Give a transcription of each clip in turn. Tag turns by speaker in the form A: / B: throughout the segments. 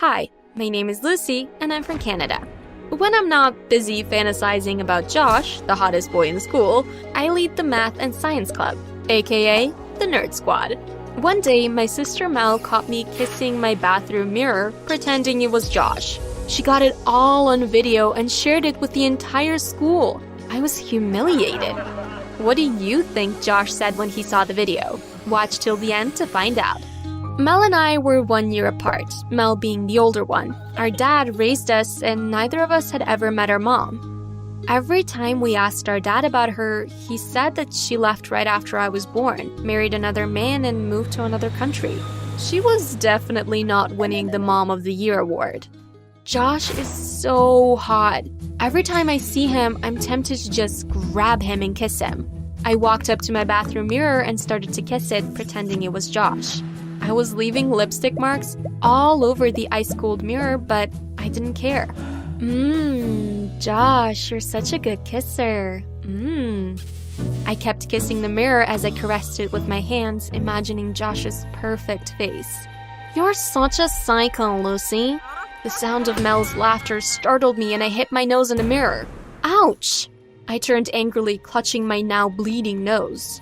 A: Hi, my name is Lucy, and I'm from Canada. When I'm not busy fantasizing about Josh, the hottest boy in school, I lead the math and science club, aka the Nerd Squad. One day, my sister Mel caught me kissing my bathroom mirror, pretending it was Josh. She got it all on video and shared it with the entire school. I was humiliated. What do you think Josh said when he saw the video? Watch till the end to find out. Mel and I were 1 year apart, Mel being the older one. Our dad raised us, and neither of us had ever met our mom. Every time we asked our dad about her, he said that she left right after I was born, married another man, and moved to another country. She was definitely not winning the Mom of the Year award. Josh is so hot. Every time I see him, I'm tempted to just grab him and kiss him. I walked up to my bathroom mirror and started to kiss it, pretending it was Josh. I was leaving lipstick marks all over the ice-cold mirror, but I didn't care. Josh, you're such a good kisser. I kept kissing the mirror as I caressed it with my hands, imagining Josh's perfect face. You're such a psycho, Lucy. The sound of Mel's laughter startled me and I hit my nose in the mirror. Ouch! I turned angrily, clutching my now bleeding nose.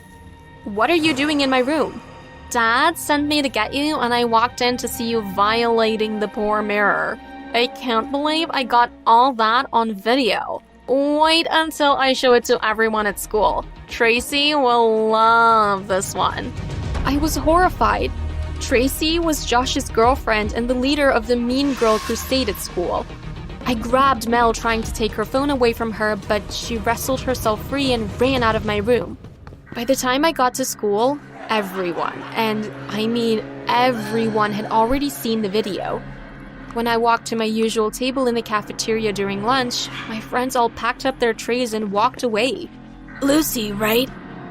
A: What are you doing in my room? Dad sent me to get you and I walked in to see you violating the poor mirror. I can't believe I got all that on video. Wait until I show it to everyone at school. Tracy will love this one. I was horrified. Tracy was Josh's girlfriend and the leader of the Mean Girl Crusade at school. I grabbed Mel, trying to take her phone away from her, but she wrestled herself free and ran out of my room. By the time I got to school, everyone, and I mean everyone, had already seen the video. When I walked to my usual table in the cafeteria during lunch, my friends all packed up their trays and walked away. Lucy, right?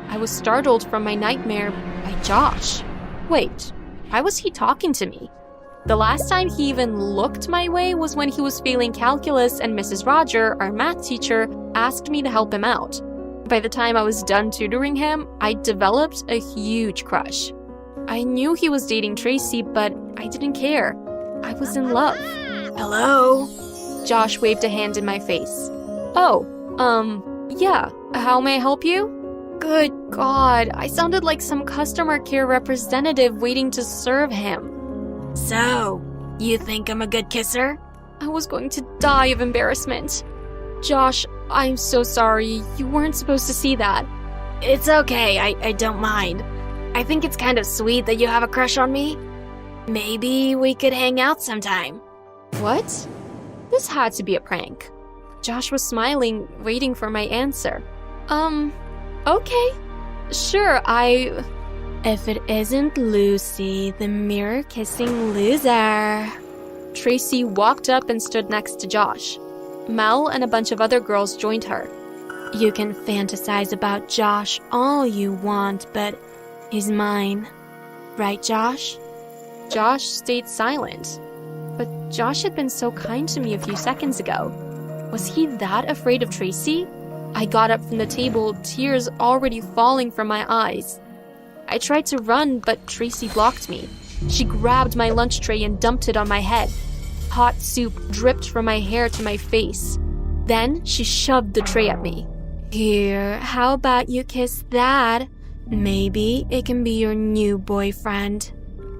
A: I was startled from my nightmare by Josh. Wait, why was he talking to me? The last time he even looked my way was when he was failing calculus and Mrs. Roger, our math teacher, asked me to help him out. By the time I was done tutoring him, I developed a huge crush. I knew he was dating Tracy, but I didn't care. I was in love. Hello? Josh waved a hand in my face. Oh, yeah, how may I help you? Good God, I sounded like some customer care representative waiting to serve him. So, you think I'm a good kisser? I was going to die of embarrassment. Josh, I'm so sorry. You weren't supposed to see that. It's okay, I don't mind. I think it's kind of sweet that you have a crush on me. Maybe we could hang out sometime. What? This had to be a prank. Josh was smiling, waiting for my answer. Okay. Sure, If it isn't Lucy, the mirror-kissing loser. Tracy walked up and stood next to Josh. Mel and a bunch of other girls joined her. You can fantasize about Josh all you want, but he's mine. Right, Josh? Josh stayed silent. But Josh had been so kind to me a few seconds ago. Was he that afraid of Tracy? I got up from the table, tears already falling from my eyes. I tried to run, but Tracy blocked me. She grabbed my lunch tray and dumped it on my head. Hot soup dripped from my hair to my face. Then she shoved the tray at me. Here, how about you kiss that? Maybe it can be your new boyfriend.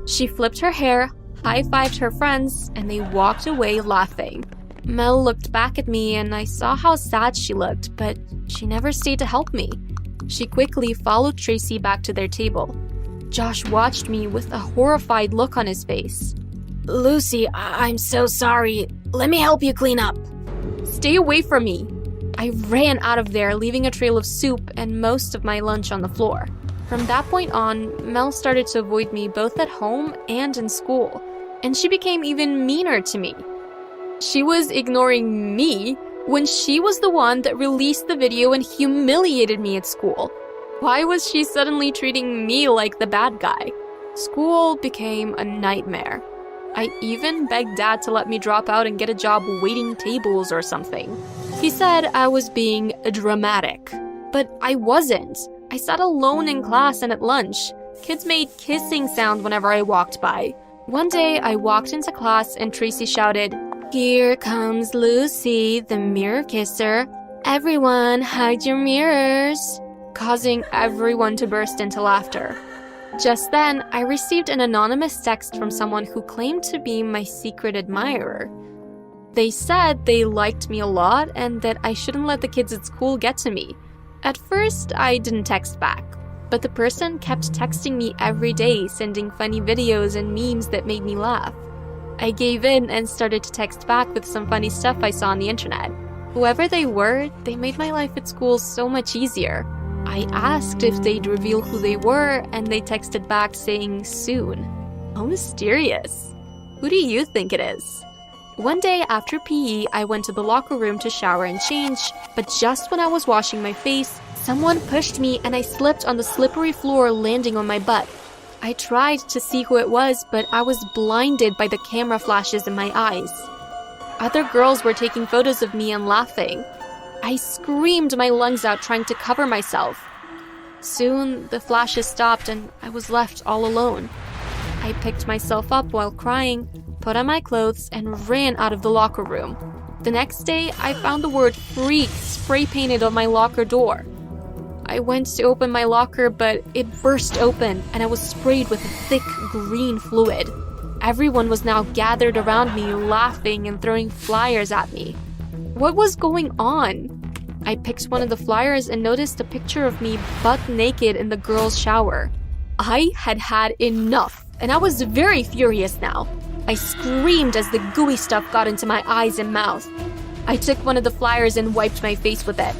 A: She flipped her hair, high-fived her friends, and they walked away laughing. Mel looked back at me and I saw how sad she looked, but she never stayed to help me. She quickly followed Tracy back to their table. Josh watched me with a horrified look on his face. Lucy, I'm so sorry. Let me help you clean up. Stay away from me. I ran out of there, leaving a trail of soup and most of my lunch on the floor. From that point on, Mel started to avoid me both at home and in school, and she became even meaner to me. She was ignoring me when she was the one that released the video and humiliated me at school. Why was she suddenly treating me like the bad guy? School became a nightmare. I even begged Dad to let me drop out and get a job waiting tables or something. He said I was being dramatic, but I wasn't. I sat alone in class and at lunch. Kids made kissing sound whenever I walked by. One day, I walked into class and Tracy shouted, "Here comes Lucy, the mirror kisser. Everyone, hide your mirrors," causing everyone to burst into laughter. Just then, I received an anonymous text from someone who claimed to be my secret admirer. They said they liked me a lot and that I shouldn't let the kids at school get to me. At first, I didn't text back, but the person kept texting me every day, sending funny videos and memes that made me laugh. I gave in and started to text back with some funny stuff I saw on the internet. Whoever they were, they made my life at school so much easier. I asked if they'd reveal who they were, and they texted back saying soon. How mysterious. Who do you think it is? One day after PE, I went to the locker room to shower and change, but just when I was washing my face, someone pushed me and I slipped on the slippery floor, landing on my butt. I tried to see who it was, but I was blinded by the camera flashes in my eyes. Other girls were taking photos of me and laughing. I screamed my lungs out trying to cover myself. Soon, the flashes stopped and I was left all alone. I picked myself up while crying, put on my clothes, and ran out of the locker room. The next day, I found the word "freak" spray-painted on my locker door. I went to open my locker, but it burst open and I was sprayed with a thick green fluid. Everyone was now gathered around me, laughing and throwing flyers at me. What was going on? I picked one of the flyers and noticed a picture of me butt naked in the girls' shower. I had had enough, and I was very furious now. I screamed as the gooey stuff got into my eyes and mouth. I took one of the flyers and wiped my face with it.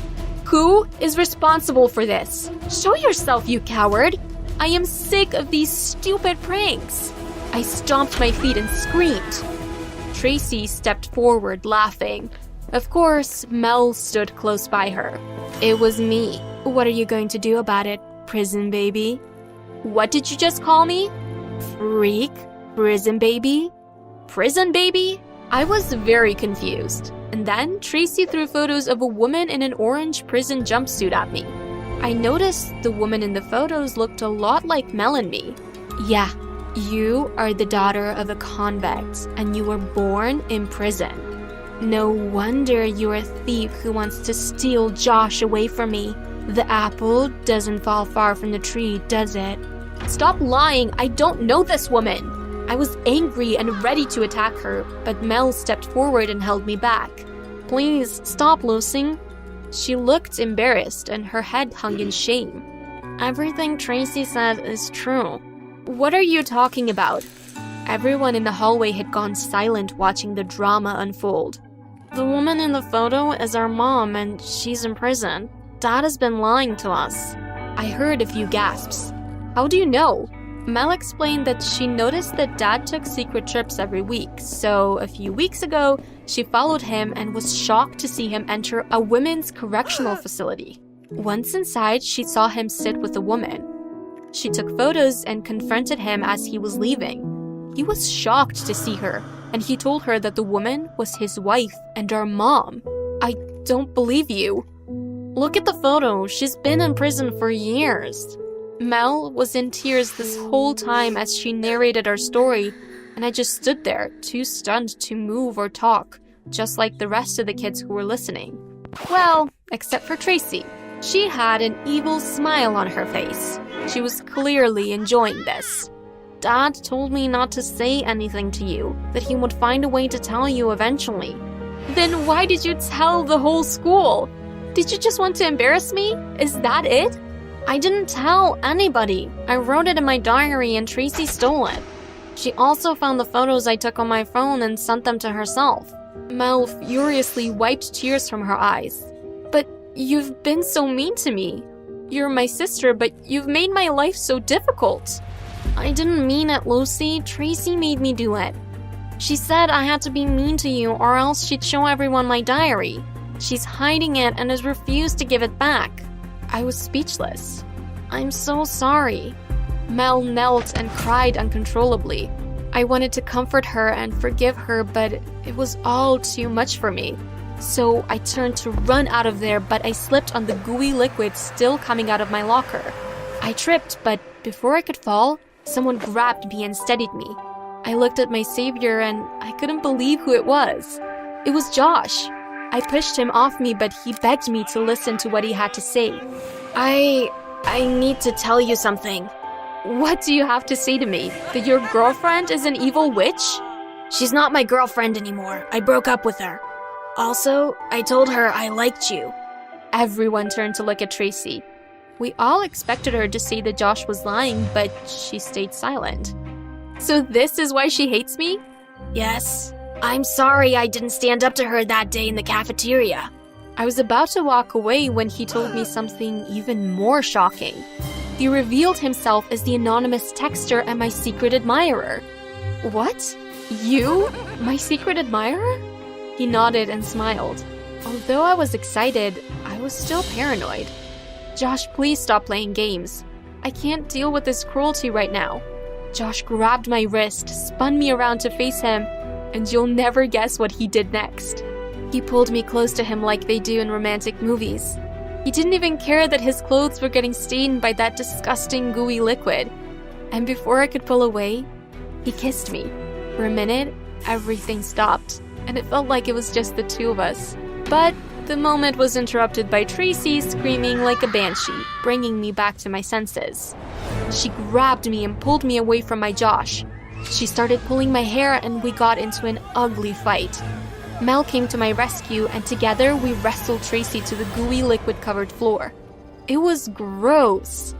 A: Who is responsible for this? Show yourself, you coward! I am sick of these stupid pranks. I stomped my feet and screamed. Tracy stepped forward, laughing. Of course, Mel stood close by her. It was me. What are you going to do about it, prison baby? What did you just call me? Freak? Prison baby? Prison baby? I was very confused. And then Tracy threw photos of a woman in an orange prison jumpsuit at me. I noticed the woman in the photos looked a lot like Mel and me. Yeah, you are the daughter of a convict, and you were born in prison. No wonder you're a thief who wants to steal Josh away from me. The apple doesn't fall far from the tree, does it? Stop lying, I don't know this woman. I was angry and ready to attack her, but Mel stepped forward and held me back. Please, stop, Lucy. She looked embarrassed and her head hung in shame. Everything Tracy said is true. What are you talking about? Everyone in the hallway had gone silent watching the drama unfold. The woman in the photo is our mom and she's in prison. Dad has been lying to us. I heard a few gasps. How do you know? Mel explained that she noticed that Dad took secret trips every week, so a few weeks ago, she followed him and was shocked to see him enter a women's correctional facility. Once inside, she saw him sit with a woman. She took photos and confronted him as he was leaving. He was shocked to see her, and he told her that the woman was his wife and our mom. I don't believe you. Look at the photo. She's been in prison for years. Mel was in tears this whole time as she narrated our story, and I just stood there, too stunned to move or talk, just like the rest of the kids who were listening. Well, except for Tracy. She had an evil smile on her face. She was clearly enjoying this. Dad told me not to say anything to you, that he would find a way to tell you eventually. Then why did you tell the whole school? Did you just want to embarrass me? Is that it? I didn't tell anybody. I wrote it in my diary and Tracy stole it. She also found the photos I took on my phone and sent them to herself. Mel furiously wiped tears from her eyes. But you've been so mean to me. You're my sister, but you've made my life so difficult. I didn't mean it, Lucy. Tracy made me do it. She said I had to be mean to you or else she'd show everyone my diary. She's hiding it and has refused to give it back. I was speechless. I'm so sorry. Mel knelt and cried uncontrollably. I wanted to comfort her and forgive her, but it was all too much for me. So I turned to run out of there, but I slipped on the gooey liquid still coming out of my locker. I tripped, but before I could fall, someone grabbed me and steadied me. I looked at my savior and I couldn't believe who it was. It was Josh. I pushed him off me, but he begged me to listen to what he had to say. I need to tell you something. What do you have to say to me? That your girlfriend is an evil witch?
B: She's not my girlfriend anymore. I broke up with her. Also, I told her I liked you.
A: Everyone turned to look at Tracy. We all expected her to say that Josh was lying, but she stayed silent. So this is why she hates me?
B: Yes. I'm sorry I didn't stand up to her that day in the cafeteria.
A: I was about to walk away when he told me something even more shocking. He revealed himself as the anonymous texter and my secret admirer. What? You? My secret admirer? He nodded and smiled. Although I was excited, I was still paranoid. Josh, please stop playing games. I can't deal with this cruelty right now. Josh grabbed my wrist, spun me around to face him, and you'll never guess what he did next. He pulled me close to him like they do in romantic movies. He didn't even care that his clothes were getting stained by that disgusting gooey liquid. And before I could pull away, he kissed me. For a minute, everything stopped, and it felt like it was just the two of us. But the moment was interrupted by Tracy screaming like a banshee, bringing me back to my senses. She grabbed me and pulled me away from my Josh. She started pulling my hair and we got into an ugly fight. Mel came to my rescue and together we wrestled Tracy to the gooey liquid-covered floor. It was gross.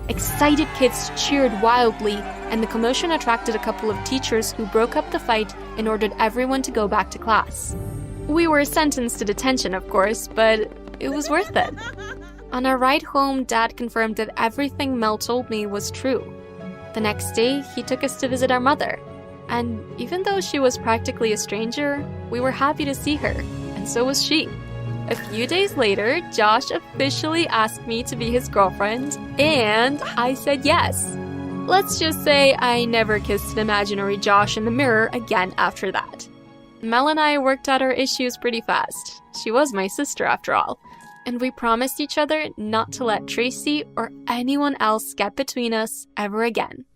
A: Excited kids cheered wildly, and the commotion attracted a couple of teachers who broke up the fight and ordered everyone to go back to class. We were sentenced to detention, of course, but it was worth it. On our ride home, Dad confirmed that everything Mel told me was true. The next day, he took us to visit our mother. And even though she was practically a stranger, we were happy to see her, and so was she. A few days later, Josh officially asked me to be his girlfriend, and I said yes. Let's just say I never kissed an imaginary Josh in the mirror again after that. Mel and I worked out our issues pretty fast. She was my sister after all. And we promised each other not to let Tracy or anyone else get between us ever again.